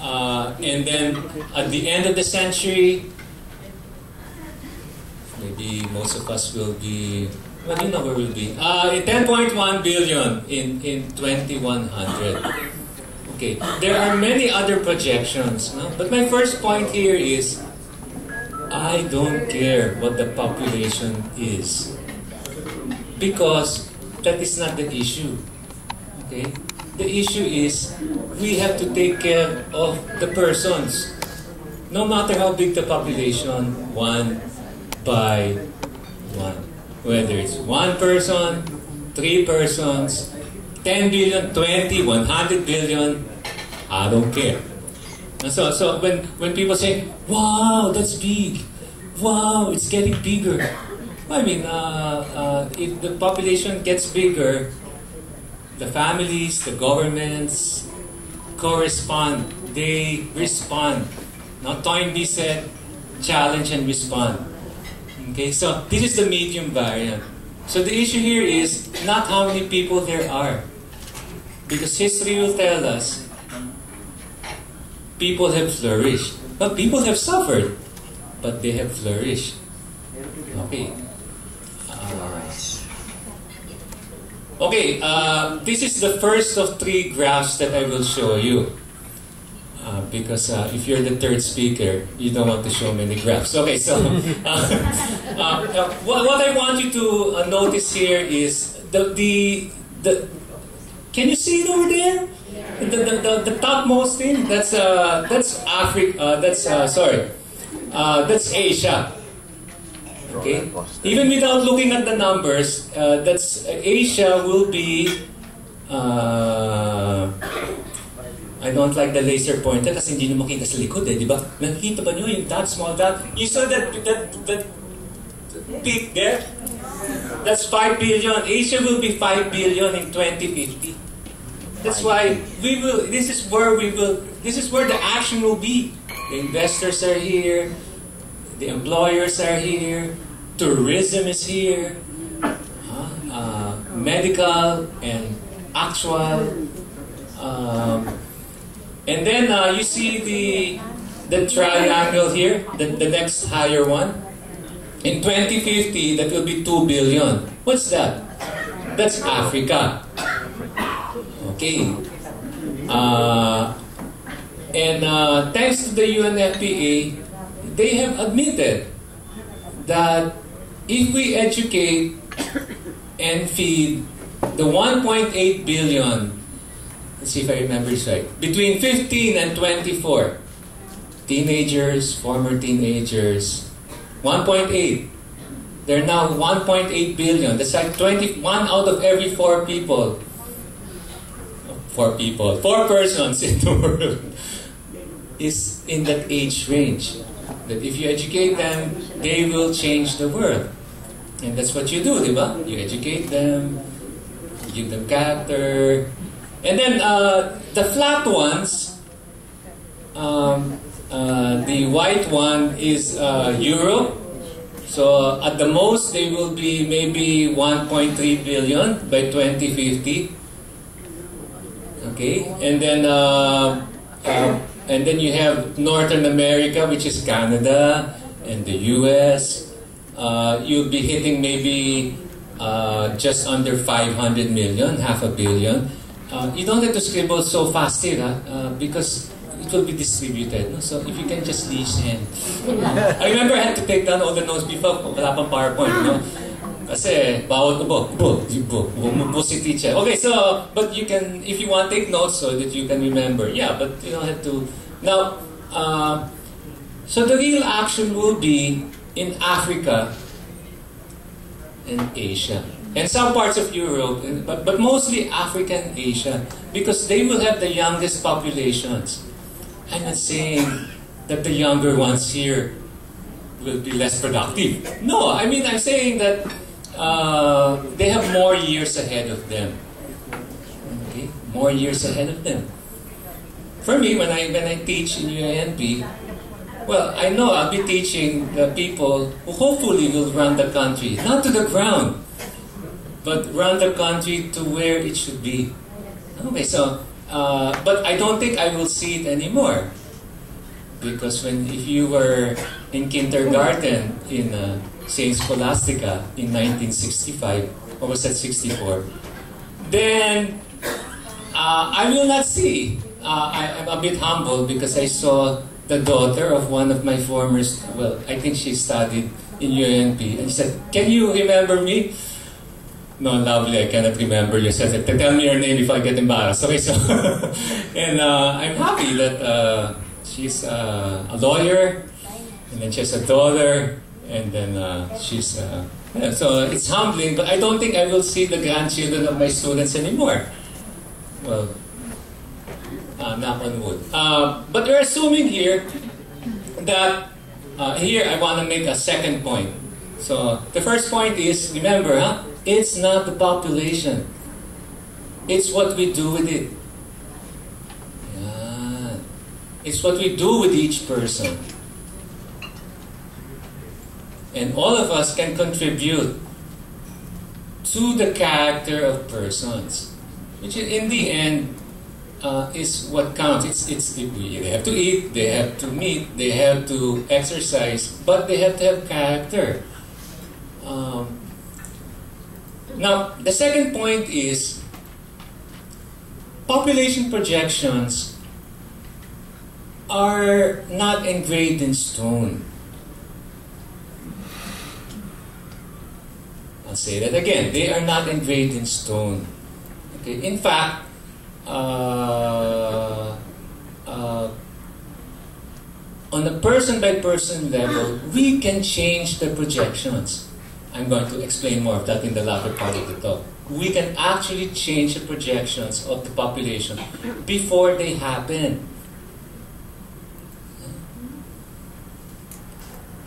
And then at the end of the century, maybe most of us will be, well, you know where we'll be. 10.1 billion in 2100. Okay, there are many other projections, no? But my first point here is, I don't care what the population is, because that is not the issue. Okay? The issue is, we have to take care of the persons. No matter how big the population, one by one. Whether it's one person, 3 persons, 10 billion, 20, 100 billion, I don't care. So when people say, wow, that's big, wow, it's getting bigger. I mean, if the population gets bigger, the families, the governments correspond, they respond. Now Toynbee said, challenge and respond. Okay, so this is the medium variant. So the issue here is not how many people there are. Because history will tell us people have flourished. But people have suffered, but they have flourished. Okay. This is the first of 3 graphs that I will show you. Because if you're the third speaker, you don't want to show many graphs. Okay, so what I want you to notice here is the can you see it over there? The topmost thing, that's Africa. That's Asia. Okay, even without looking at the numbers, that's Asia will be. I don't like the laser pointer kasi hindi nyo makita sa likod eh, di ba? Nakikita ba nyo yung that small dot? You saw that peak there? That's 5 billion. Asia will be 5 billion in 2050. That's why this is where the action will be. The investors are here, the employers are here, tourism is here, medical and actual. And then you see the triangle here, the next higher one. In 2050, that will be 2 billion. What's that? That's Africa. Okay. Thanks to the UNFPA, they have admitted that if we educate and feed the 1.8 billion, let's see if I remember this right, between 15 and 24, teenagers, former teenagers, 1.8. They're now 1.8 billion. That's like 21 out of every 4 people. 4 persons in the world is in that age range. That if you educate them, they will change the world. And that's what you do, di ba? You educate them, you give them character. And then the flat ones, the white one is Europe. So at the most, they will be maybe 1.3 billion by 2050. Okay, and then you have Northern America, which is Canada and the U.S. You'll be hitting maybe just under 500 million, half a billion. You don't have to scribble so fast here, because it will be distributed. No? So if you can just listen. I remember I had to take down all the notes before, wala pang PowerPoint, no? Kasi bawal ko si teacher. Okay, so, but you can, if you want, take notes so that you can remember. Yeah, but you don't have to. Now, so the real action will be in Africa and Asia. And some parts of Europe, but mostly Africa and Asia, because they will have the youngest populations. I'm not saying that the younger ones here will be less productive. No, I mean, I'm saying that they have more years ahead of them. Okay? More years ahead of them. For me, when I teach in UANP, well, I know I'll be teaching the people who hopefully will run the country, not to the ground, but run the country to where it should be. Okay, so but I don't think I will see it anymore. Because if you were in kindergarten in St. Scholastica in 1965, or was that 64, then I will not see. I'm a bit humble because I saw the daughter of one of my former, well, I think she studied in UNP, and she said, "Can you remember me?" No, lovely, I cannot remember you. She said, "Tell me your name if I get embarrassed." Okay, so, and I'm happy that she's a lawyer, and then she has a daughter, and then she's, yeah, so it's humbling, but I don't think I will see the grandchildren of my students anymore. Well, knock on wood. But we're assuming here that, here I want to make a second point. So the first point is, remember, it's not the population. It's what we do with it. Yeah. It's what we do with each person. And all of us can contribute to the character of persons, which in the end is what counts. They have to eat, they have to meet, they have to exercise, but they have to have character. Now, the second point is population projections are not engraved in stone. I'll say that again. They are not engraved in stone. Okay. In fact, on a person-by-person level, we can change the projections. I'm going to explain more of that in the latter part of the talk. We can actually change the projections of the population before they happen.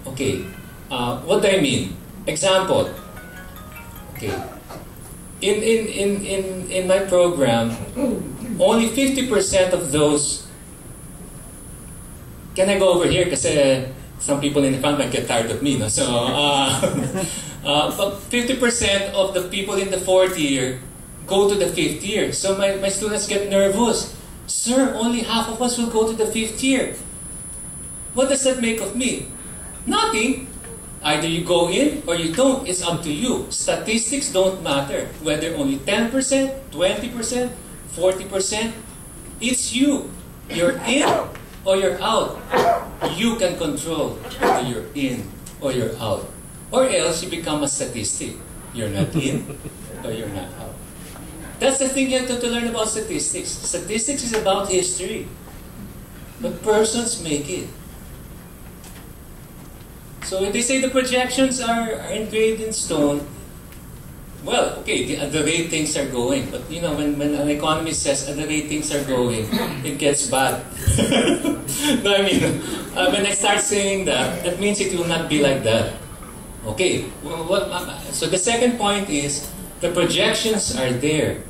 Okay, what do I mean? Example. Okay, in my program, only 50% of those. Can I go over here? Because some people in the front might get tired of me. No? So, but 50% of the people in the 4th year go to the 5th year. So my students get nervous. Sir, only half of us will go to the 5th year. What does that make of me? Nothing. Either you go in or you don't. It's up to you. Statistics don't matter. Whether only 10%, 20%, 40%, it's you. You're in or you're out. You can control whether you're in or you're out. Or else you become a statistic. You're not in or you're not out. That's the thing you have to learn about statistics. Statistics is about history. But persons make it. So if they say the projections are engraved in stone, well, okay, the rate things are going. But you know, when an economist says the rate things are going, it gets bad. No, I mean, when I start saying that, that means it will not be like that. Okay, well, so the second point is, the projections are there.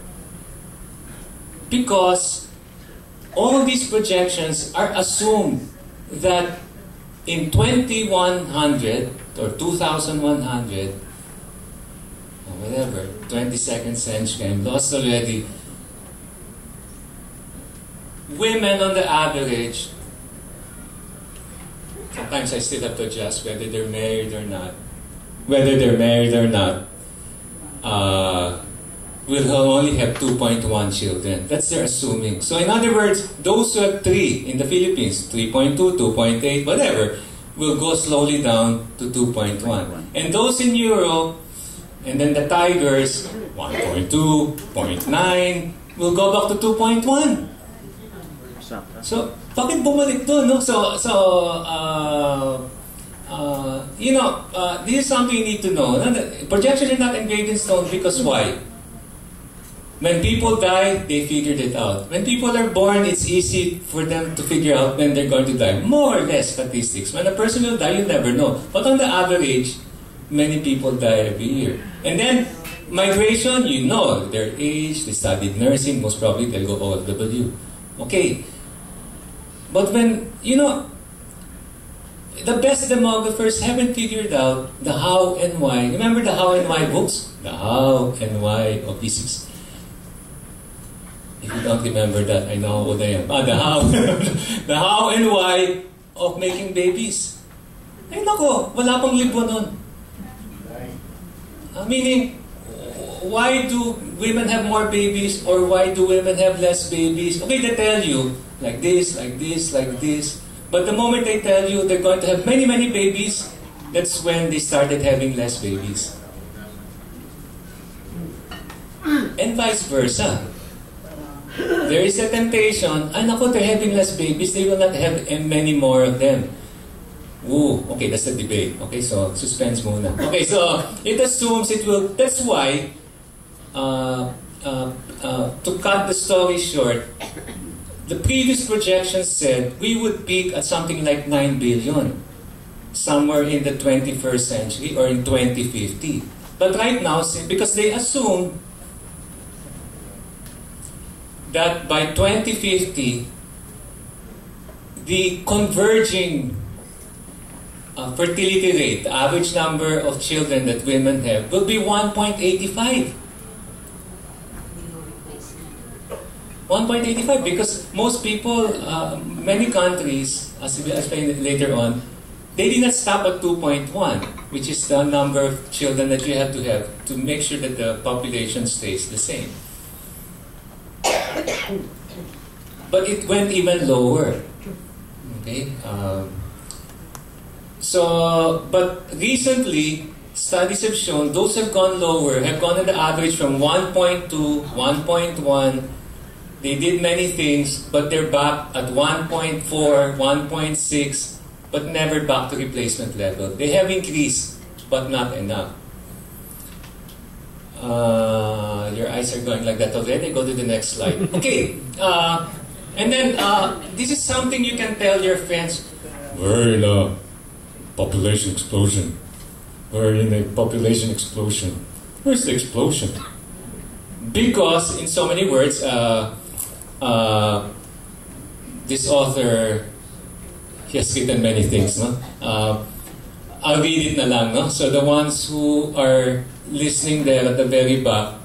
Because all these projections are assumed that in 2100 or 2100, or whatever, 22nd century, I'm lost already, women on the average, sometimes I still have to adjust whether they're married or not, will only have 2.1 children. That's their assuming. So in other words, those who have 3 in the Philippines, 3.2, 2.8, whatever, will go slowly down to 2.1. And those in Europe, and then the tigers, 1.2, 0.9, will go back to 2.1. So, bakit bumalik doon, no? You know, this is something you need to know. Projections are not engraved in stone because why? When people die, they figured it out. When people are born, it's easy for them to figure out when they're going to die. More or less statistics. When a person will die, you never know. But on the average, many people die every year. And then, migration, you know their age, they studied nursing, most probably they'll go OFW. Okay. But when, you know, the best demographers haven't figured out the how and why. Remember the how and why books? The how and why of physics. If you don't remember that, I know how old I am. The how. The how and why of making babies. Ay nako, wala pang libro nun. Meaning, why do women have more babies or why do women have less babies? Okay, they tell you, like this, like this, like this. But the moment they tell you they're going to have many, many babies, that's when they started having less babies. And vice versa. There is a temptation, nako, they're having less babies, they will not have many more of them. Ooh, okay, that's the debate. Okay, so suspense muna. Okay, so it assumes it will, that's why, to cut the story short, the previous projections said we would peak at something like 9 billion, somewhere in the 21st century or in 2050. But right now, because they assume that by 2050, the converging fertility rate, the average number of children that women have, will be 1.85. 1.85 because most people, many countries, as we explain later on, they did not stop at 2.1, which is the number of children that you have to make sure that the population stays the same. But it went even lower. Okay. But recently, studies have shown those have gone lower, have gone on the average from 1.2, 1.1. They did many things, but they're back at 1.4, 1.6, but never back to replacement level. They have increased, but not enough. Your eyes are going like that already. Go to the next slide. Okay. And then, this is something you can tell your friends. We're in a population explosion. We're in a population explosion. Where's the explosion? Because, in so many words, this author, he has written many things, no? I'll read it na lang, no? So the ones who are listening there at the very back.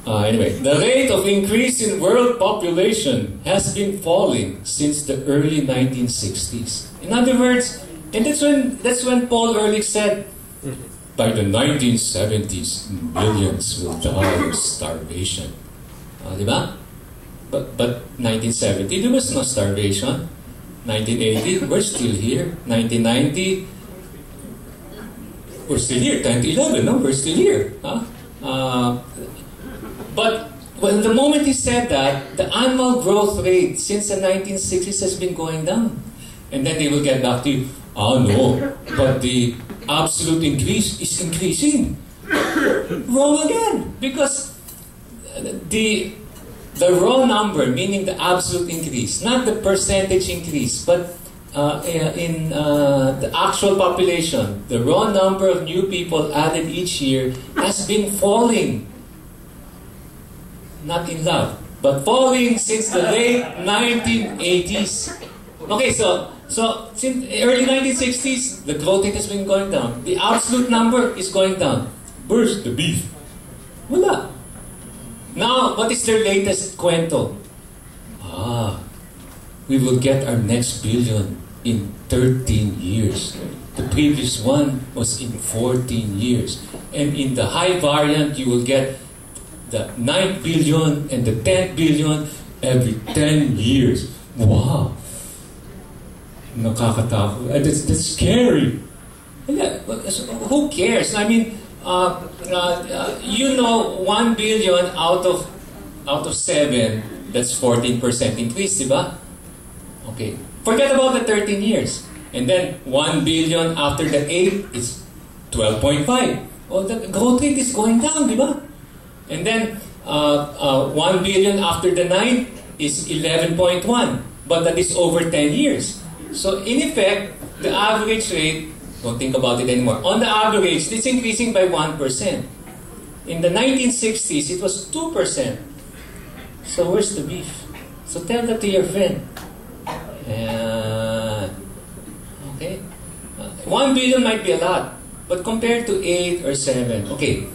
Anyway, the rate of increase in world population has been falling since the early 1960s. In other words, and that's when Paul Ehrlich said, by the 1970s, millions will die of starvation. Diba? But 1970, there was no starvation. 1980, we're still here. 1990, we're still here. 2011, no, we're still here. But the moment he said that, the annual growth rate since the 1960s has been going down. And then they will get back to you, no, but the absolute increase is increasing. Wrong again, because the raw number, meaning the absolute increase, not the percentage increase, but in the actual population, the raw number of new people added each year has been falling. Not in love, but falling since the late 1980s. Okay, so since early 1960s, the growth rate has been going down. The absolute number is going down. Where's the beef? Wala. Now, what is their latest kwento? We will get our next billion in 13 years. The previous one was in 14 years. And in the high variant, you will get the 9 billion and the 10 billion every 10 years. Wow. Nakakatakot. That's scary. Yeah, who cares? I mean, 1 billion out of 7, that's 14% increase, diba? Okay. Forget about the 13 years. And then 1 billion after the 8 is 12.5. Well, the growth rate is going down, diba? And then 1 billion after the 9 is 11.1. But that is over 10 years. So in effect, the average rate, don't think about it anymore. On the average, it's increasing by 1%. In the 1960s, it was 2%. So where's the beef? So tell that to your friend. Okay? 1 billion might be a lot. But compared to 8 or 7, okay.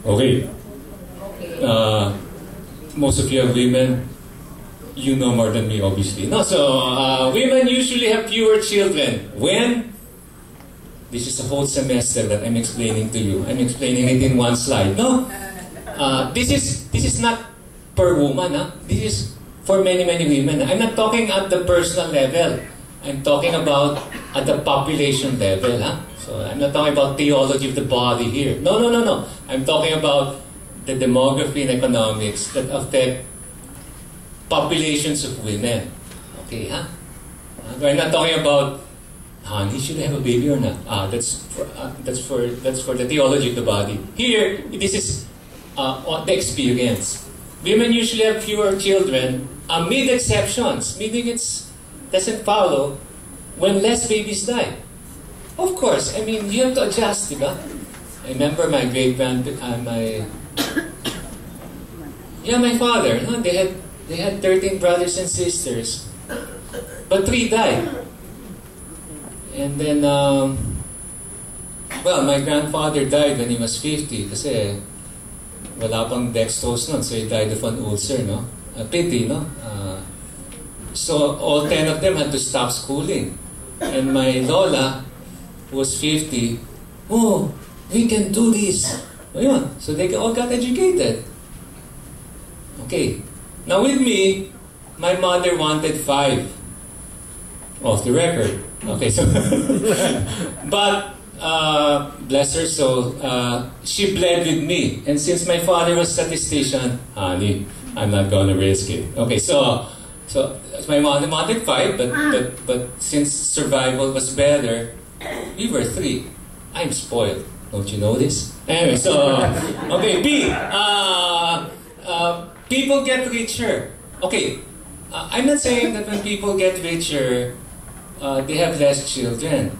Okay. Most of you are women. You know more than me, obviously. No, so women usually have fewer children. When? This is a whole semester that I'm explaining to you. I'm explaining it in one slide. No, this is not per woman. Huh? This is for many women. I'm not talking at the personal level. I'm talking about at the population level. Huh? So I'm not talking about theology of the body here. No. I'm talking about the demography and economics that affect populations of women. Okay, huh? We're not talking about, honey, should I have a baby or not? That's for the theology of the body. Here, this is the experience. Women usually have fewer children, amid exceptions, meaning it doesn't follow when less babies die. Of course, I mean, you have to adjust, diba? I remember my my father, no? They had 13 brothers and sisters, but 3 died. And then, my grandfather died when he was 50 kasi wala pang dextrose nun, so he died of an ulcer, no? A pity, no? So all 10 of them had to stop schooling. And my lola, who was 50, oh, we can do this. So they all got educated. Okay. Now with me, my mother wanted 5. Off the record. Okay, so but bless her soul, she bled with me. And since my father was a statistician, honey, I'm not gonna risk it. Okay, so my mother wanted 5, but since survival was better, we were 3. I'm spoiled. Don't you know this? Anyway, so okay, B. People get richer. Okay, I'm not saying that when people get richer, they have less children.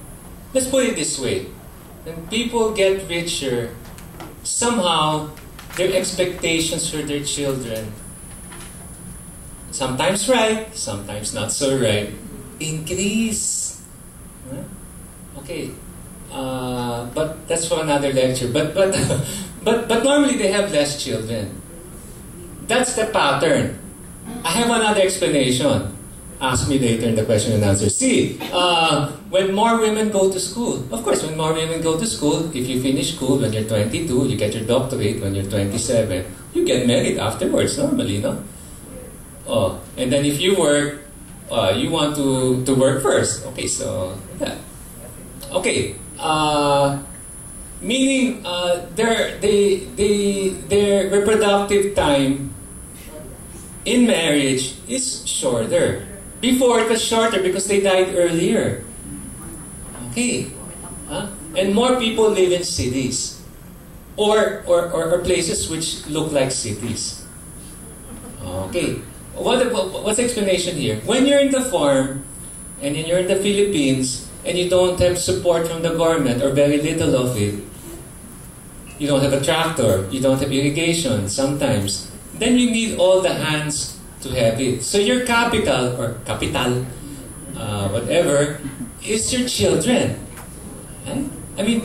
Let's put it this way. When people get richer, somehow their expectations for their children, sometimes right, sometimes not so right, increase. Okay, but that's for another lecture. But normally they have less children. That's the pattern. I have another explanation. Ask me later in the question and answer. See, when more women go to school, of course, when more women go to school, if you finish school when you're 22, you get your doctorate when you're 27, you get married afterwards normally, no? Oh, and then if you work, you want to work first. Okay, so yeah. Okay, meaning their reproductive time in marriage is shorter. Before it was shorter because they died earlier. Okay. And more people live in cities. Or places which look like cities. Okay. What's the explanation here? When you're in the farm, and you're in the Philippines, and you don't have support from the government, or very little of it, you don't have a tractor, you don't have irrigation sometimes, then you need all the hands to have it. So your capital, whatever, is your children. Right? I mean,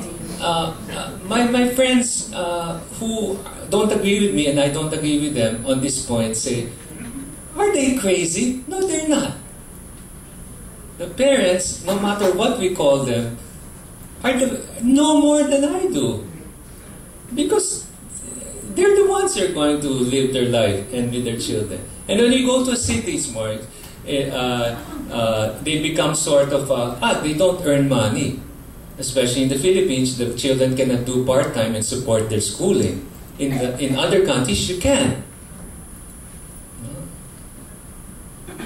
my friends who don't agree with me and I don't agree with them on this point say, are they crazy? No, they're not. The parents, no matter what we call them, know more than I do. Because they're the ones who are going to live their life and with their children. And when you go to cities more, they become sort of, they don't earn money. Especially in the Philippines, the children cannot do part-time and support their schooling. In other countries, you can.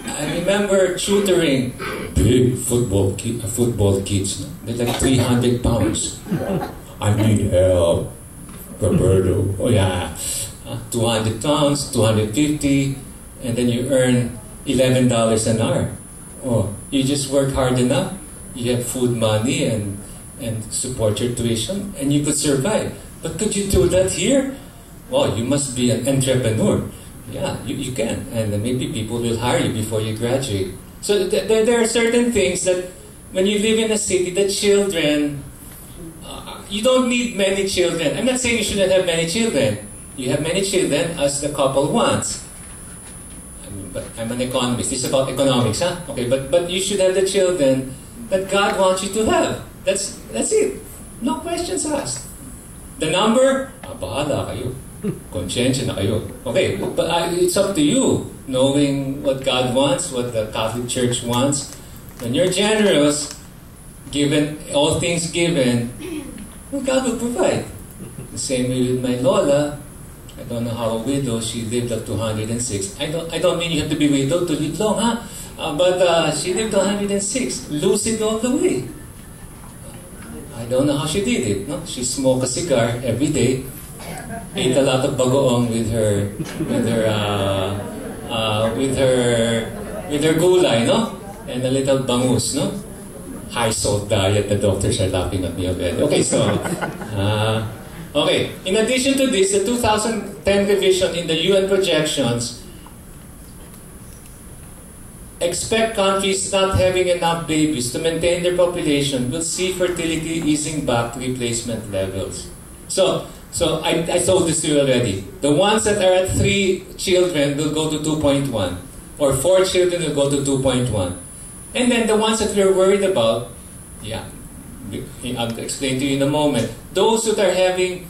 I remember tutoring big football kids. They're like 300 pounds. I need help. Roberto, 200 pounds, 250, and then you earn $11 an hour. Oh, you just work hard enough, you have food money and support your tuition, and you could survive. But could you do that here? Well, you must be an entrepreneur. Yeah, you can, and maybe people will hire you before you graduate. So there are certain things that when you live in a city, the children, you don't need many children. I'm not saying you shouldn't have many children. You have many children as the couple wants. But I'm an economist. This is about economics, huh? Okay, but you should have the children that God wants you to have. That's it. No questions asked. The number, bahala kayo. Consciensya na kayo. Okay, but it's up to you, knowing what God wants, what the Catholic Church wants. When you're generous, given all things given, well, God will provide. The same way with my Lola. I don't know how a widow, she lived up to 106. I don't mean you have to be widowed to live long, huh? But she lived 106, lucid all the way. I don't know how she did it. No? She smoked a cigar every day, ate a lot of bagoong with her gulay, no? And a little bangus, no? High salt diet. The doctors are laughing at me already. Okay, so okay. In addition to this, the 2010 revision in the UN projections expect countries not having enough babies to maintain their population will see fertility easing back to replacement levels. So I told this to you already. The ones that are at 3 children will go to 2.1, or 4 children will go to 2.1. And then the ones that we're worried about, yeah, I'll explain to you in a moment. Those that are having,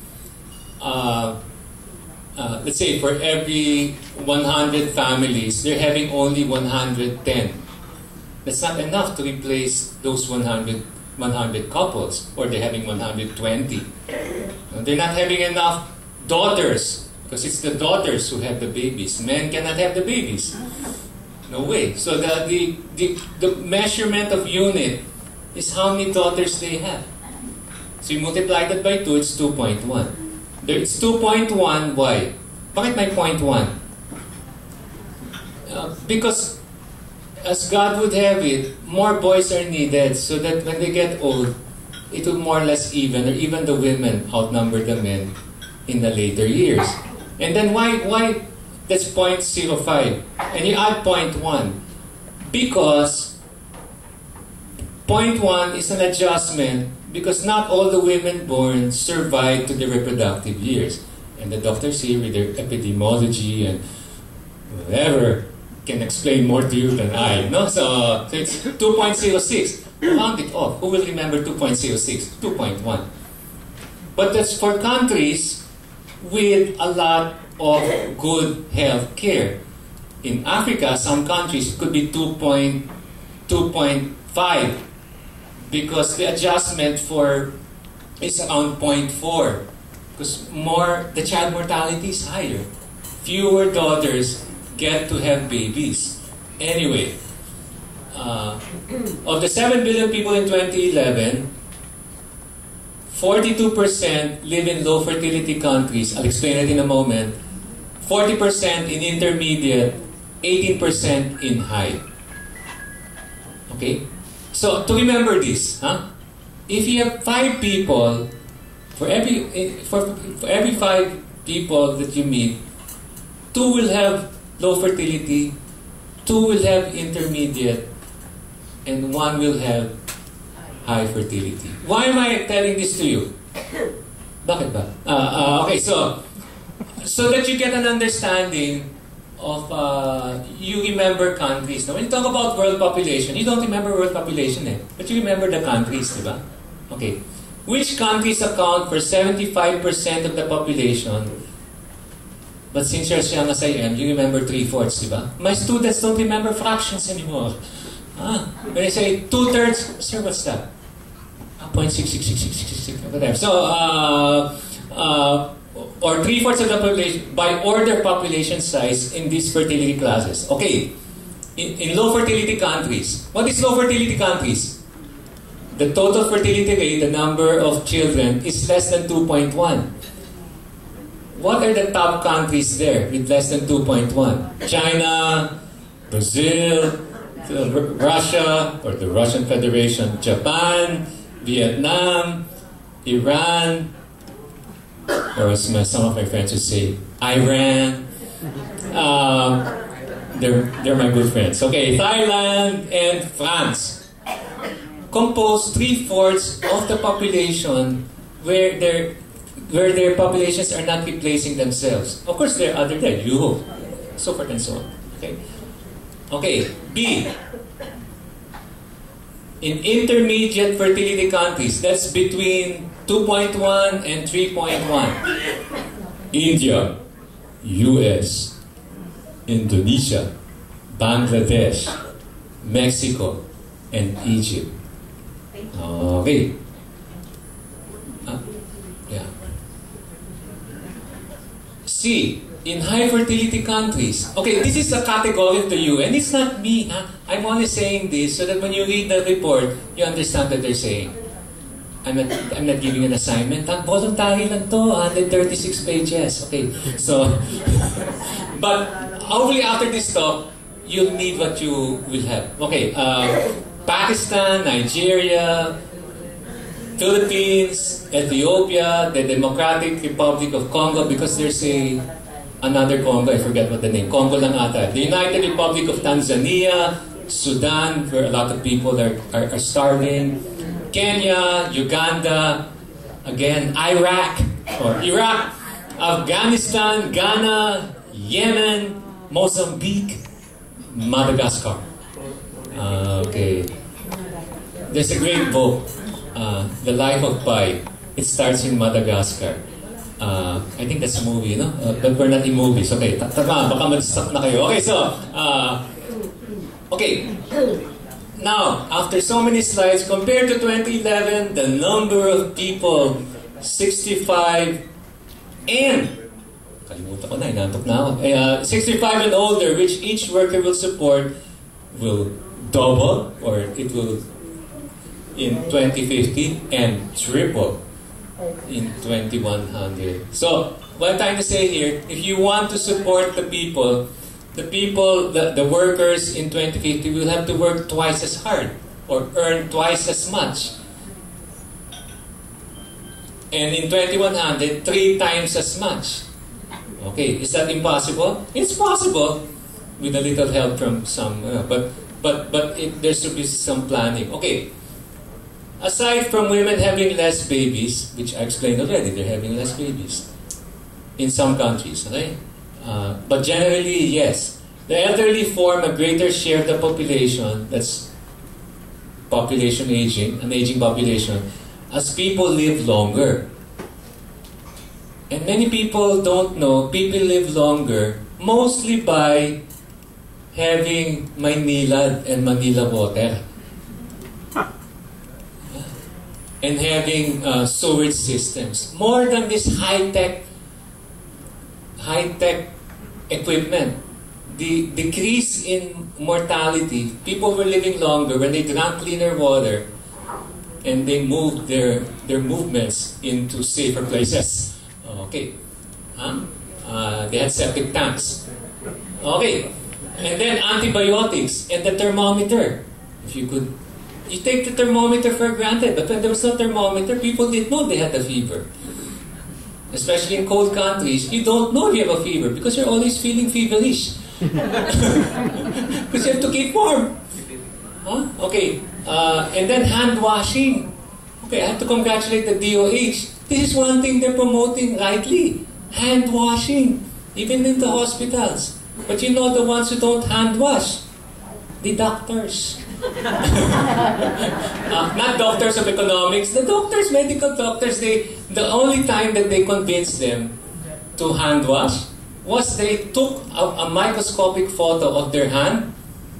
let's say for every 100 families, they're having only 110. That's not enough to replace those 100 couples, or they're having 120. They're not having enough daughters, because it's the daughters who have the babies. Men cannot have the babies. No way. So the measurement of unit is how many daughters they have. So you multiply that by 2, it's 2.1. It's 2.1, why? Bakit may 0.1? Because as God would have it, more boys are needed so that when they get old, it will more or less even, or even the women outnumber the men in the later years. And then why that's 0.05? And you add 0.1. Because 0.1 is an adjustment because not all the women born survive to the reproductive years. And the doctors here with their epidemiology and whatever can explain more to you than I. No? So it's 2.06. Round it off. Who will remember 2.06? 2.1. But that's for countries with a lot of good health care. In Africa, some countries it could be 2.5 because the adjustment for is around 0.4 because the child mortality is higher. Fewer daughters get to have babies. Anyway, of the 7 billion people in 2011, 42% live in low fertility countries. I'll explain it in a moment. 40% in intermediate, 18% in high. Okay? So, to remember this, huh? If you have 5 people, for every 5 people that you meet, 2 will have low fertility, 2 will have intermediate, and 1 will have high fertility. Why am I telling this to you? Bakit ba? Okay, so that you get an understanding of, you remember countries. Now, when you talk about world population, you don't remember world population but you remember the countries, di ba? Okay. Which countries account for 75% of the population? But since you're as young as I am, you remember 3/4, di ba? My students don't remember fractions anymore. When I say 2/3, sir, what's that? 0.66666, whatever. So, or 3/4 of the population by order population size in these fertility classes. Okay, in low fertility countries, what is low fertility countries? The total fertility rate, the number of children, is less than 2.1. What are the top countries there with less than 2.1? China, Brazil, Russia, or the Russian Federation, Japan, Vietnam, Iran, or as some of my friends would say, Iran. They're my good friends. Okay, Thailand and France compose 3/4 of the population where their populations are not replacing themselves. Of course, there are other there, Europe, so forth and so on. Okay. Okay. B. In intermediate fertility countries, that's between 2.1 and 3.1. India, US, Indonesia, Bangladesh, Mexico, and Egypt. Okay. Yeah. C. In high fertility countries. Okay, this is a category of the UN. It's not me. Huh? I'm only saying this so that when you read the report, you understand what they're saying. I'm not giving an assignment. Voluntary lang to, 136 pages. Okay, so, but hopefully after this talk, you'll need what you will have. Okay, Pakistan, Nigeria, Philippines, Ethiopia, the Democratic Republic of Congo, because there's another Congo, I forget what the name, Congo lang ata. The United Republic of Tanzania, Sudan, where a lot of people are starving, Kenya, Uganda, again, Iraq, Afghanistan, Ghana, Yemen, Mozambique, Madagascar. Okay. There's a great book, The Life of Pi. It starts in Madagascar. I think that's a movie, no? But we're not in movies. Okay, baka mag-stop na kayo. Okay, so, okay. Now, after so many slides, compared to 2011, the number of people 65 and, kalimutan ko na, inantok na ako. 65 and older, which each worker will support, will double, or it will, in 2050, and triple in 2100. So, what I'm trying to say here, if you want to support the workers in 2050 will have to work twice as hard or earn twice as much. And in 2100, 3 times as much. Okay, is that impossible? It's possible with a little help from some, but there should be some planning. Okay. Aside from women having less babies, which I explained already, they're having less babies in some countries, okay? But generally, yes. The elderly form a greater share of the population, that's population aging, an aging population, as people live longer. And many people don't know, people live longer mostly by having Maynilad and Manila water. And having sewage systems. More than this high-tech equipment. The decrease in mortality, people were living longer when they drank cleaner water and they moved their movements into safer places. Okay. They had septic tanks. Okay. And then antibiotics and the thermometer. If you could, you take the thermometer for granted, but when there was no thermometer, people didn't know they had a fever. Especially in cold countries, you don't know you have a fever because you're always feeling feverish. Because you have to keep warm. Huh? Okay. And then hand washing. Okay, I have to congratulate the DOH. This is one thing they're promoting rightly. Hand washing. Even in the hospitals. But you know the ones who don't hand wash? The doctors. Not doctors of economics. The doctors, medical doctors, the only time that they convinced them to hand wash was they took a microscopic photo of their hand,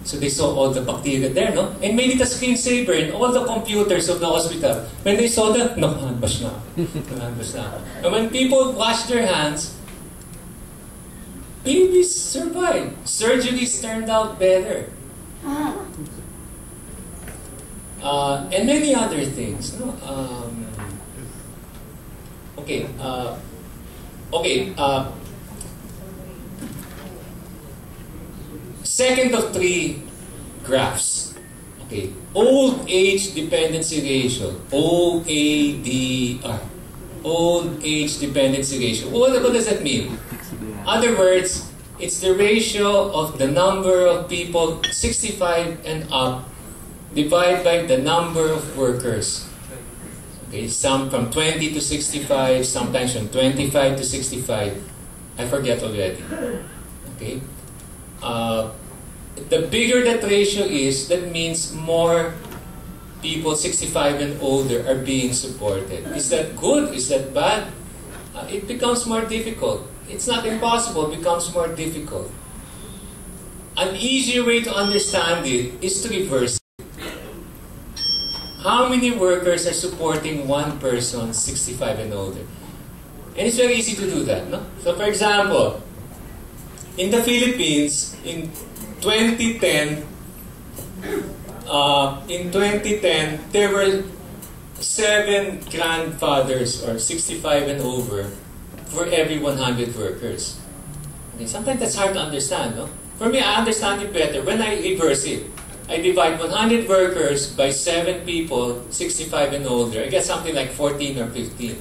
so they saw all the bacteria there, no? And made it a screensaver in all the computers of the hospital. When they saw that, no, hand wash na. Hand wash na. And when people wash their hands, babies survived. Surgeries turned out better. And many other things. No? Second of 3 graphs. Okay. Old age dependency ratio. OADR. Old age dependency ratio. What does that mean? In other words, it's the ratio of the number of people 65 and up divided by the number of workers. Okay, some from 20 to 65, sometimes from 25 to 65. I forget already. Okay, the bigger that ratio is, that means more people 65 and older are being supported. Is that good? Is that bad? It becomes more difficult. It's not impossible, it becomes more difficult. An easier way to understand it is to reverse it. How many workers are supporting one person 65 and older? And it's very easy to do that, no? So for example, in the Philippines, in 2010, there were 7 grandfathers or 65 and over for every 100 workers. Okay, sometimes that's hard to understand, no? For me, I understand it better when I reverse it. I divide 100 workers by 7 people, 65 and older. I get something like 14 or 15.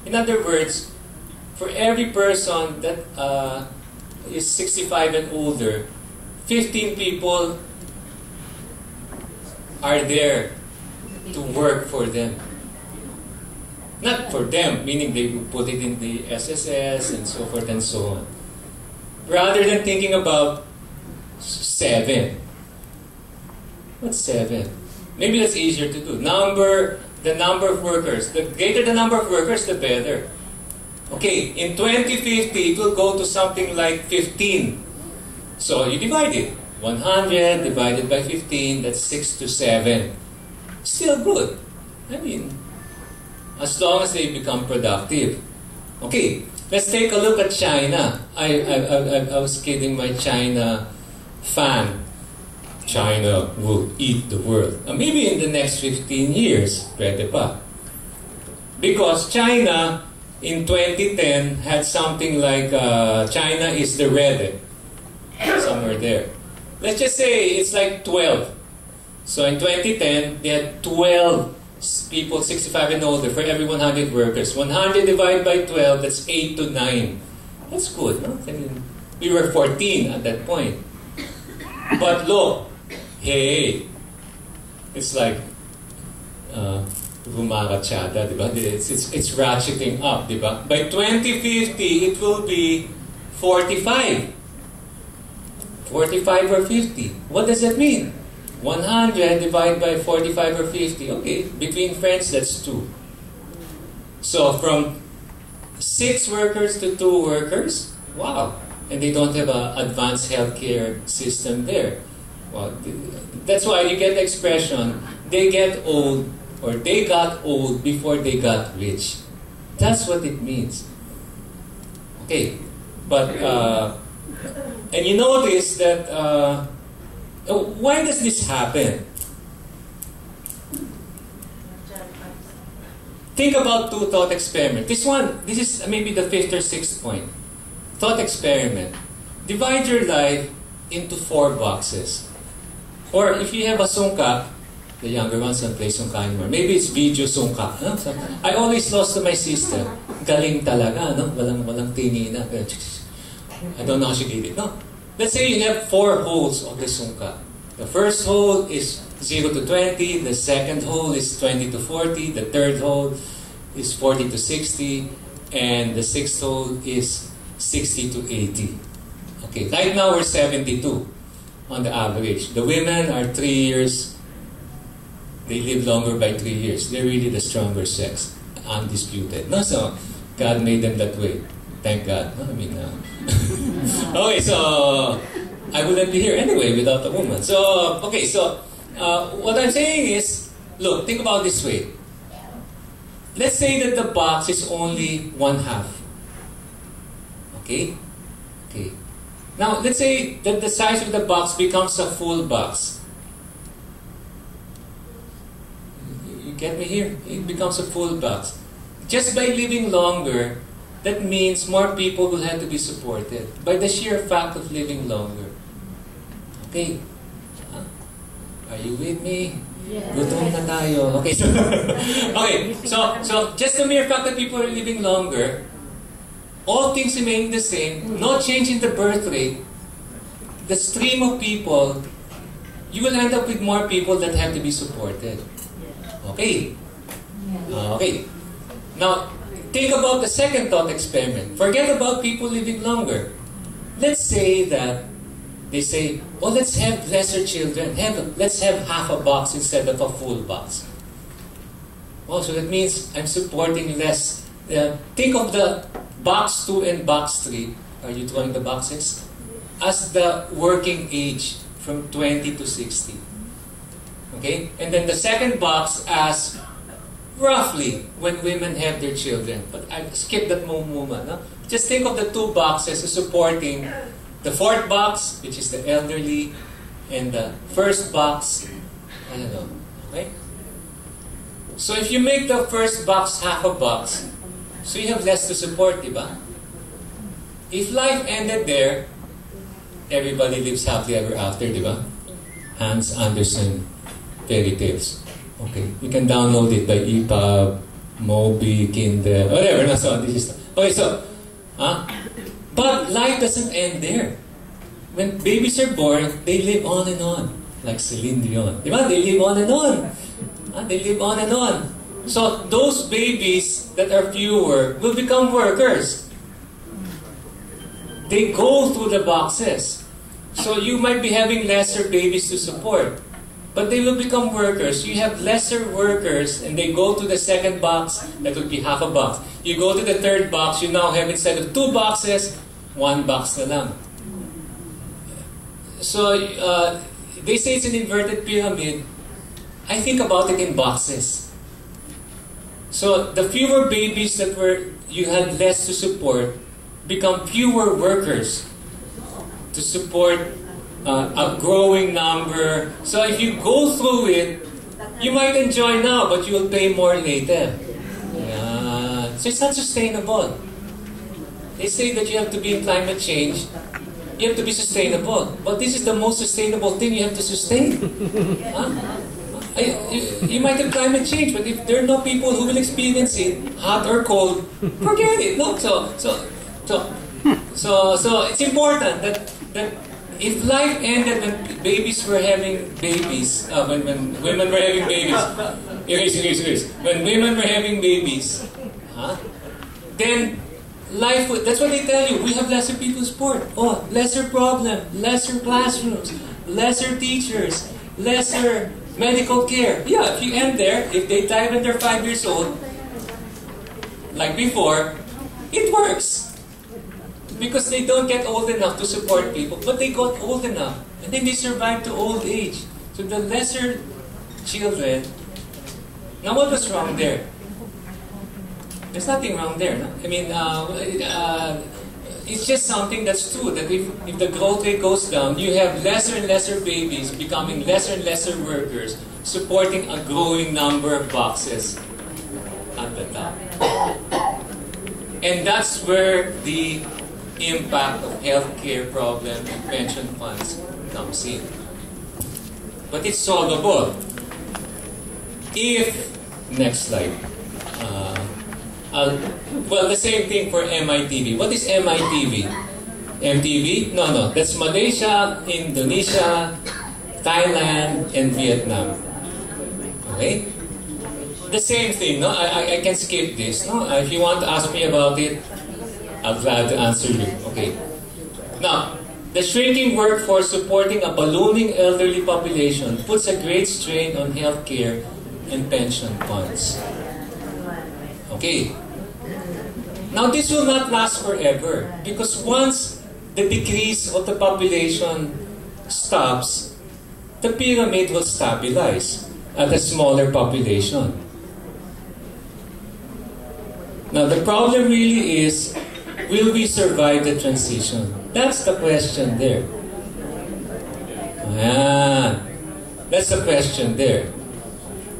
In other words, for every person that is 65 and older, 15 people are there to work for them. Not for them, meaning they will put it in the SSS and so forth and so on. Rather than thinking about 7. What's 7? Maybe that's easier to do. The number of workers. The greater the number of workers, the better. Okay, in 2050, it will go to something like 15. So you divide it. 100 divided by 15, that's 6 to 7. Still good. I mean, as long as they become productive. Okay, let's take a look at China. I was kidding my China fan. China will eat the world. Maybe in the next 15 years, pwede pa. Because China, in 2010, had something like, China is the red, somewhere there. Let's just say it's like 12. So in 2010, they had 12 people 65 and older for every 100 workers. 100 divided by 12, that's 8 to 9. That's good, no? I mean, we were 14 at that point. But look, hey, it's like rumakachada, diba? It's ratcheting up, diba? By 2050, it will be 45. 45 or 50. What does that mean? 100 divided by 45 or 50. Okay, between friends, that's 2. So from 6 workers to 2 workers, wow. And they don't have an advanced healthcare system there. Well, that's why you get the expression, they get old, or they got old before they got rich. That's what it means. Okay, but, and you notice that, why does this happen? Think about 2 thought experiments. This is maybe the 5th or 6th point. Thought experiment. Divide your life into 4 boxes. Or if you have a sungka, the younger ones don't play sungka anymore. Maybe it's video sungka. No? So, I always lost to my sister. Galing talaga, no? Walang tinina. I don't know how she did it. No. Let's say you have 4 holes of the sungka. The first hole is 0 to 20. The second hole is 20 to 40. The third hole is 40 to 60. And the 6th hole is 60 to 80. Okay, right now we're 72 on the average. The women are 3 years. They live longer by 3 years. They're really the stronger sex, undisputed. No, so God made them that way. Thank God. No, I mean, okay, so I wouldn't be here anyway without a woman. So, okay, so what I'm saying is, look, think about this way. Let's say that the box is only 1/2. Okay? Okay. Now, let's say that the size of the box becomes a full box. You get me here? It becomes a full box. Just by living longer, that means more people will have to be supported by the sheer fact of living longer. Okay? Are you with me? Yeah. Gutom na tayo. Okay, so, okay, so just the mere fact that people are living longer, all things remaining the same, no change in the birth rate, the stream of people, you will end up with more people that have to be supported. Okay. Okay. Now, think about the second thought experiment. Forget about people living longer. Let's say that they say, oh, let's have lesser children. Let's have half a box instead of a full box. Oh, so that means I'm supporting less. Think of the box 2 and box 3. Are you drawing the boxes? As the working age from 20 to 60. Okay? And then the second box as roughly when women have their children. But I skipped that moment. No? Just think of the two boxes as supporting the fourth box, which is the elderly, and the first box, I don't know. Okay? So if you make the first box half a box, so you have less to support, diba? If life ended there, everybody lives happily ever after, diba? Hans Andersen fairy tales. Okay, you can download it by EPUB, Mobi, Kindle, whatever. No, so this is okay. So, but life doesn't end there. When babies are born, they live on and on, like Celine Dion. Diba? They live on and on. They live on and on. So those babies that are fewer will become workers. They go through the boxes. So you might be having lesser babies to support. But they will become workers. You have lesser workers and they go to the second box, that would be half a box. You go to the third box, you now have instead of 2 boxes, 1 box na lang. So they say it's an inverted pyramid. I think about it in boxes. So the fewer babies that you had less to support become fewer workers to support a growing number. So if you go through it, you might enjoy now, but you will pay more later. So it's not sustainable. They say that you have to be in climate change. You have to be sustainable. But this is the most sustainable thing you have to sustain. You might have climate change, but if there are no people who will experience it, hot or cold, forget it. No, so it's important that if life ended when babies were having babies, when women were having babies, when women were having babies, then life would, that's what they tell you, we have lesser people support. Oh, lesser problem, lesser classrooms, lesser teachers, lesser medical care. Yeah, if you end there, if they die when they're 5 years old, like before, it works. Because they don't get old enough to support people, but they got old enough. And then they survive to old age. So the lesser children, now what was wrong there? There's nothing wrong there. No? I mean, it's just something that's true, that if the growth rate goes down, you have lesser and lesser babies becoming lesser and lesser workers, supporting a growing number of boxes at the top. And that's where the impact of healthcare problem and pension funds comes in. But it's solvable if, next slide, well, the same thing for MITV. What is MITV? MTV? No, that's Malaysia, Indonesia, Thailand, and Vietnam. Okay? The same thing, no? I can skip this, no? If you want to ask me about it, I'm glad to answer you. Okay. Now, the shrinking workforce supporting a ballooning elderly population puts a great strain on healthcare and pension funds. Okay. Now, this will not last forever because once the decrease of the population stops, the pyramid will stabilize at a smaller population. Now, the problem really is, will we survive the transition? That's the question there. That's the question there.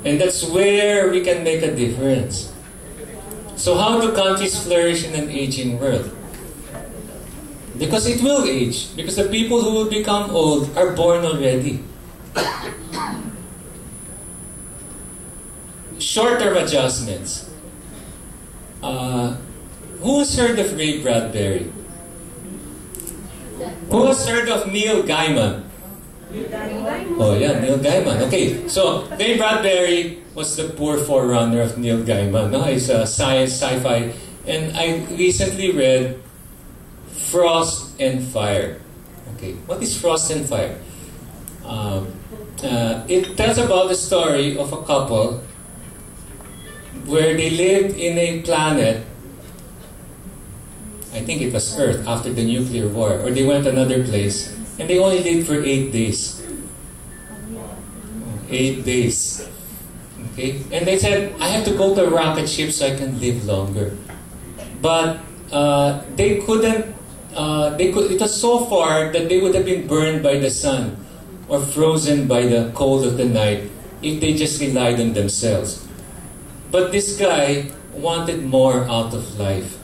And that's where we can make a difference. So how do countries flourish in an aging world? Because it will age. Because the people who will become old are born already. Short-term adjustments. Who has heard of Ray Bradbury? Who has heard of Neil Gaiman? Oh yeah, Neil Gaiman. Okay, so Ray Bradbury was the poor forerunner of Neil Gaiman. No? He's a science, sci-fi. And I recently read Frost and Fire. Okay, what is Frost and Fire? It tells about the story of a couple where they lived in a planet, I think it was Earth after the nuclear war, or they went another place, and they only lived for 8 days. 8 days. Okay? And they said, I have to go to a rocket ship so I can live longer. But they couldn't, it was so far that they would have been burned by the sun or frozen by the cold of the night if they just relied on themselves. But this guy wanted more out of life,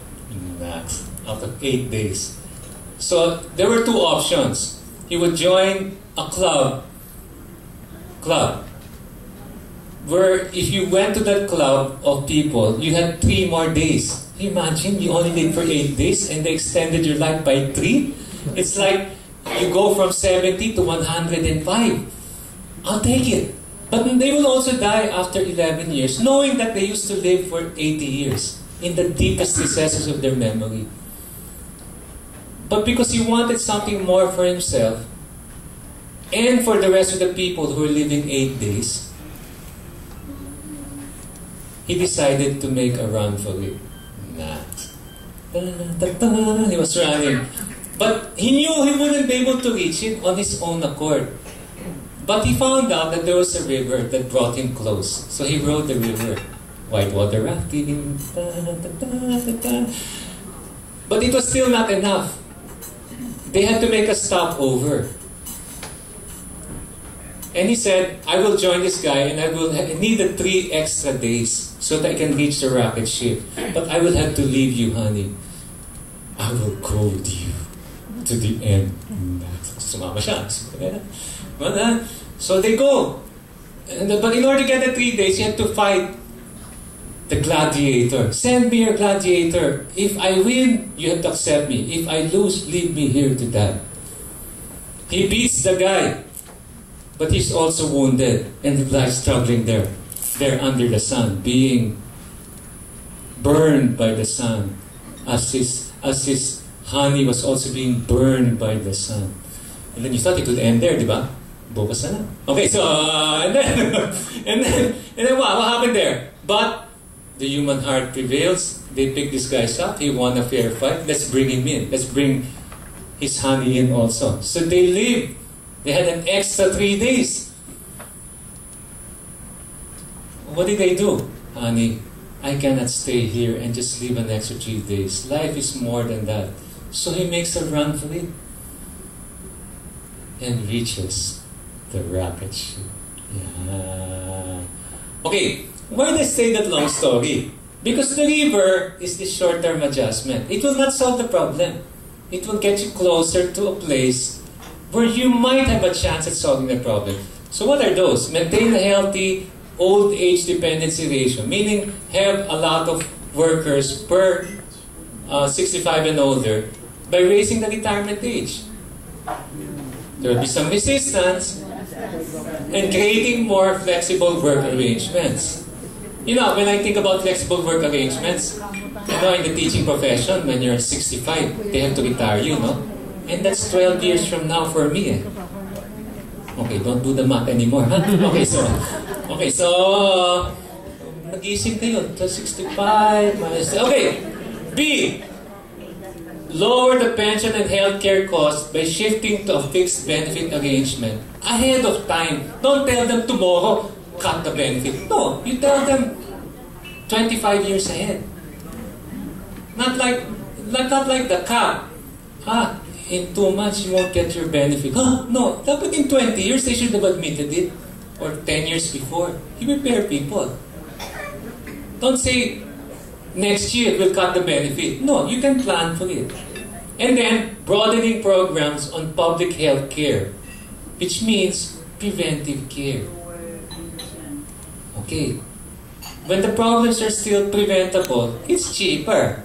max, out of 8 days. So there were two options. He would join a club where if you went to that club of people, you had 3 more days. Imagine, you only lived for 8 days and they extended your life by 3. It's like you go from 70 to 105. I'll take it. But they will also die after 11 years, knowing that they used to live for 80 years in the deepest recesses of their memory. But because he wanted something more for himself and for the rest of the people who were living 8 days, he decided to make a run for it. He was running. But he knew he wouldn't be able to reach it on his own accord. But he found out that there was a river that brought him close. So he rode the river. Whitewater rafting. But it was still not enough. They had to make a stopover. And he said, I will join this guy and I will need 3 extra days so that I can reach the rocket ship. But I will have to leave you, honey. I will go with you to the end. Sumama siya. So they go. But in order to get the 3 days, you have to fight the gladiator. Send me your gladiator. If I win, you have to accept me. If I lose, leave me here to die. He beats the guy. But he's also wounded and lies struggling there under the sun, being burned by the sun, as his honey was also being burned by the sun. And then you thought it would end there, di ba? Bukas na lang. Okay, so and then what happened there? But the human heart prevails. They pick this guy up. He won a fair fight. Let's bring him in. Let's bring his honey in also. So they live. They had an extra 3 days. What did they do? Honey, I cannot stay here and just live an extra 3 days. Life is more than that. So he makes a run for it and reaches the rocket ship. Yeah. Okay, why did I say that long story? Because the river is the short-term adjustment. It will not solve the problem. It will get you closer to a place where you might have a chance at solving the problem. So what are those? Maintain a healthy old age dependency ratio, meaning have a lot of workers per 65 and older by raising the retirement age. There will be some resistance and creating more flexible work arrangements. You know, when I think about flexible work arrangements, you know, in the teaching profession, when you're 65, they have to retire you, no? And that's 12 years from now for me. Eh? Okay, don't do the math anymore. Huh? Okay, so nag-isip kayo. 65 minus... Okay, B. Lower the pension and healthcare costs by shifting to a fixed benefit arrangement ahead of time. Don't tell them tomorrow, cut the benefit. No, you tell them 25 years ahead. Not like the cap. In 2 months you won't get your benefit. No, dapat in 20 years they should have admitted it. Or 10 years before. You prepare people. Don't say, next year we'll cut the benefit. No, you can plan for it. And then, broadening programs on public health care, which means preventive care. Okay. When the problems are still preventable, it's cheaper.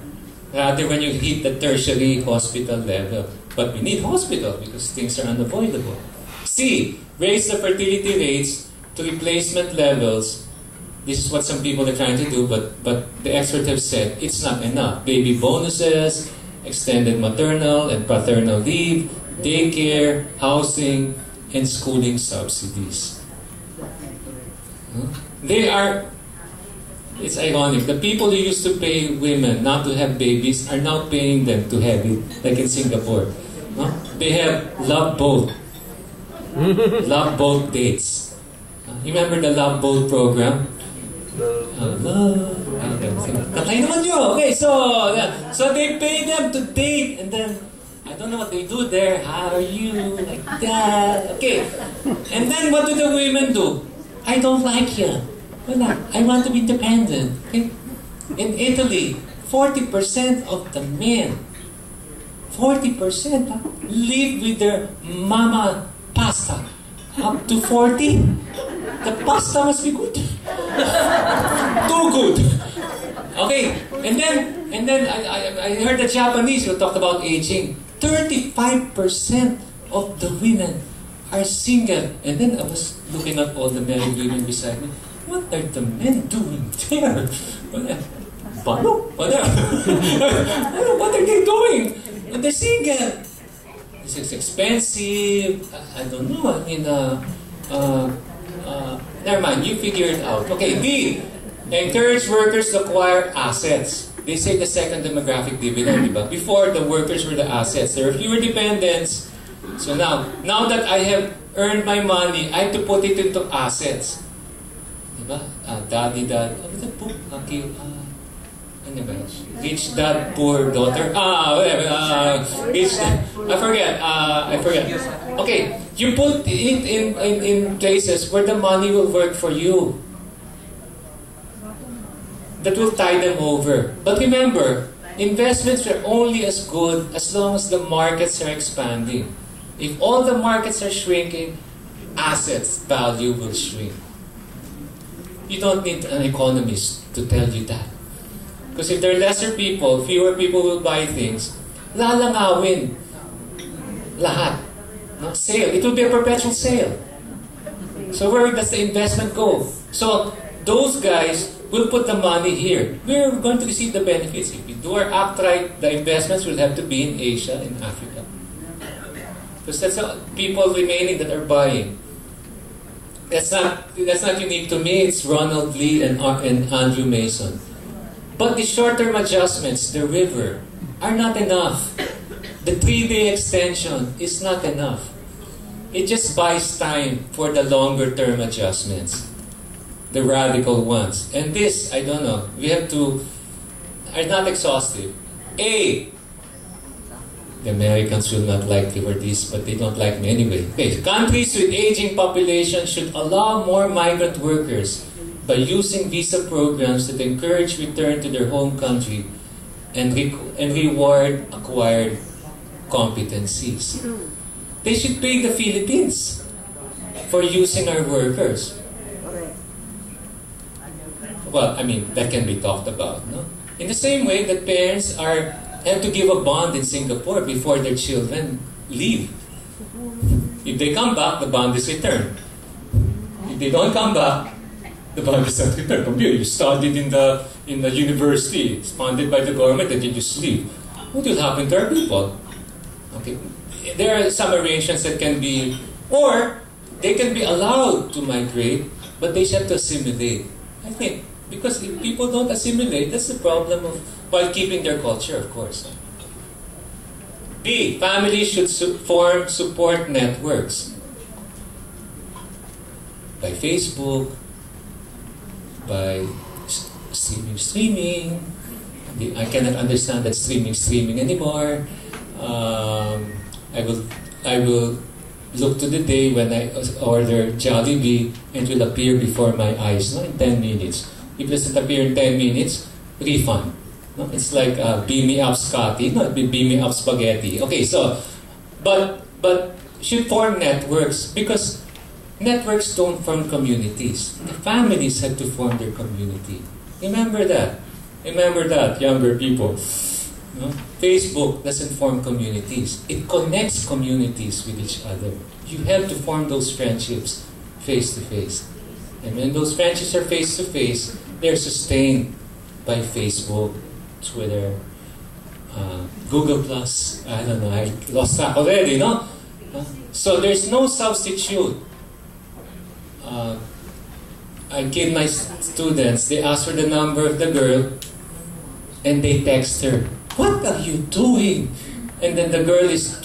Rather when you hit the tertiary hospital level. But we need hospital because things are unavoidable. C, raise the fertility rates to replacement levels. This is what some people are trying to do, but the experts have said it's not enough. Baby bonuses, extended maternal and paternal leave, daycare, housing, and schooling subsidies. It's ironic. The people who used to pay women not to have babies are now paying them to have it, like in Singapore. No? They have love boat. Love boat dates. You remember the love boat program? Tatay naman yun. Okay, so they pay them to date, and then I don't know what they do there. How are you? Like that. Okay. And then what do the women do? I don't like you. I want to be independent. Okay? In Italy, 40% of the men, 40% live with their mama pasta. Up to 40, the pasta must be good. Too good. Okay, and then I heard the Japanese who talked about aging. 35% of the women are single. And then I was looking at all the married women beside me. What are the men doing there? What are they doing? And they're single. It's expensive. I don't know. I mean, never mind. You figure it out. Okay, D. Encourage workers to acquire assets. They say the second demographic dividend, diba? Before, the workers were the assets. There are fewer dependents. So now that I have earned my money, I have to put it into assets. Diba? Daddy, dad. What is the book? Okay. Ano ba? Rich Dad, Poor Daughter. Rich Dad. I forget. Okay. You put it in places where the money will work for you. That will tide them over. But remember, investments are only as good as long as the markets are expanding. If all the markets are shrinking, assets value will shrink. You don't need an economist to tell you that. Because if there are lesser people, fewer people will buy things, lalangawin lahat. No? Sale. It will be a perpetual sale. So where does the investment go? So those guys will put the money here. We're going to receive the benefits. If we do our act right, the investments will have to be in Asia and Africa. Because that's the people remaining that are buying. That's not unique to me. It's Ronald Lee and Andrew Mason. But the short-term adjustments, the river, are not enough. The 3-day extension is not enough. It just buys time for the longer-term adjustments, the radical ones. And this, I don't know, we have to, are not exhaustive. A, the Americans will not like me for this, but they don't like me anyway. Okay. Countries with aging population should allow more migrant workers by using visa programs that encourage return to their home country and reward acquired competencies. They should pay the Philippines for using our workers. Well, I mean, that can be talked about, no? In the same way that parents have to give a bond in Singapore before their children leave. If they come back, the bond is returned. If they don't come back, the bond is not returned. Come here, you studied in the university, it's funded by the government, and you just leave. What will happen to our people? Okay, there are some arrangements that can be, or they can be allowed to migrate, but they have to assimilate. I think, because if people don't assimilate, that's the problem of, while keeping their culture, of course. B, families should form support networks. By Facebook, by streaming. I cannot understand that streaming anymore. I will look to the day when I order Jollibee and it will appear before my eyes, no, in 10 minutes. If it doesn't appear in 10 minutes, refund. No? It's like beam me up Scotty, no, beam me up spaghetti. Okay, so, but should form networks, because networks don't form communities. The families have to form their community. Remember that. Remember that, younger people. No? Facebook doesn't form communities. It connects communities with each other. You have to form those friendships face to face. And when those friendships are face to face, they're sustained by Facebook, Twitter, Google Plus. I don't know, I lost track already, no? So there's no substitute. I give my students, they ask for the number of the girl, and they text her, "What are you doing?" And then the girl is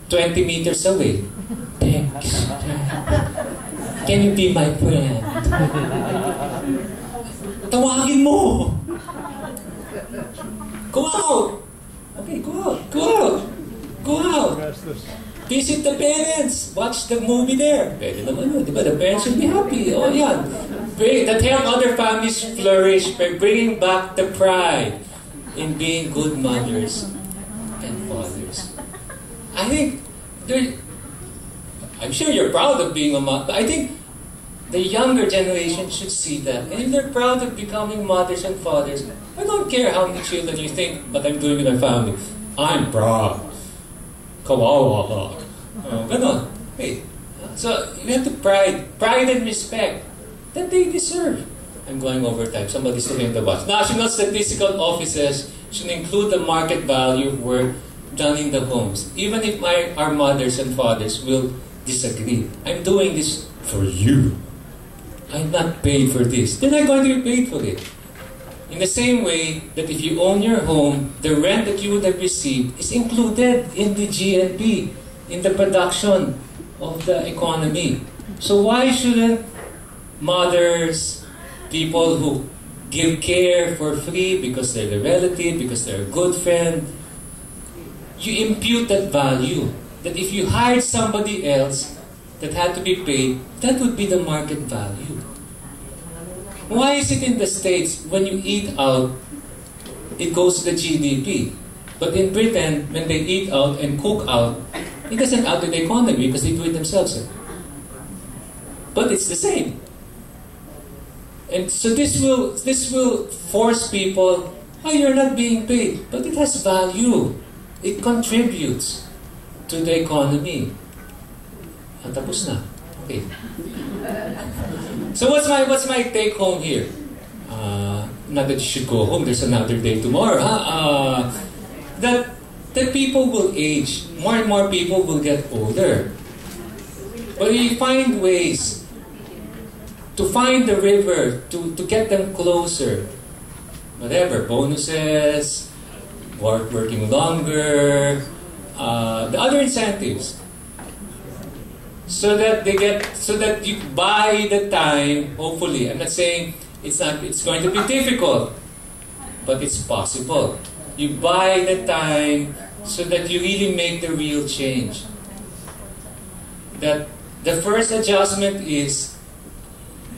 20 meters away. "Thanks. Can you be my friend?" Tawagin mo! Go out! Okay, go out! Go out! Go out! Visit the parents! Watch the movie there! Pwede naman yun, di ba? The parents should be happy. Oh, yan. That help other families flourish by bringing back the pride in being good mothers and fathers. I think I'm sure you're proud of being a mother. I think the younger generation should see that. And if they're proud of becoming mothers and fathers, I don't care how many children you think, but I'm doing with my family. I'm proud. Kawawa ka. Ganon. Wait. So you have to pride and respect that they deserve. I'm going over time. Somebody's looking at the watch. National statistical offices should include the market value of work done in the homes, even if our mothers and fathers will disagree. I'm doing this for you. I'm not paid for this. They're not going to be paid for it. In the same way that if you own your home, the rent that you would have received is included in the GNP, in the production of the economy. So why shouldn't mothers, people who give care for free because they're the relative, because they're a good friend, you impute that value. That if you hired somebody else that had to be paid, that would be the market value. Why is it in the States, when you eat out, it goes to the GDP? But in Britain, when they eat out and cook out, it doesn't add to the economy because they do it themselves. But it's the same. And so this will force people, oh, you're not being paid. But it has value. It contributes to the economy. Tapos na. Okay. So what's my take home here? Not that you should go home. There's another day tomorrow. That people will age. More and more people will get older. But you find ways to find the river to get them closer. Whatever, bonuses, working longer, the other incentives. So that you buy the time, hopefully. I'm not saying it's going to be difficult, but it's possible. You buy the time so that you really make the real change. That the first adjustment is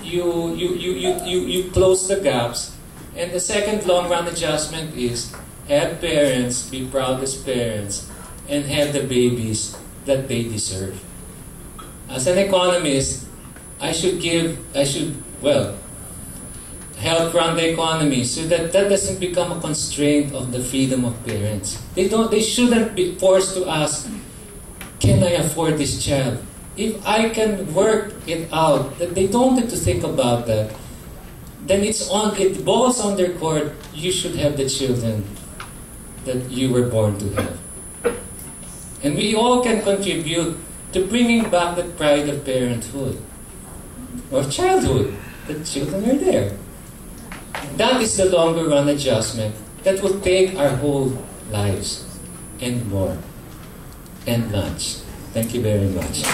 you close the gaps, and the second long-run adjustment is have parents be proud as parents and have the babies that they deserve. As an economist, I should help run the economy so that doesn't become a constraint of the freedom of parents. They shouldn't be forced to ask, can I afford this child? If I can work it out, that they don't have to think about that, then it balls on their court, you should have the children that you were born to have. And we all can contribute to bringing back the pride of parenthood or childhood. The children are there. That is the longer run adjustment that will take our whole lives and more and lunch. Thank you very much.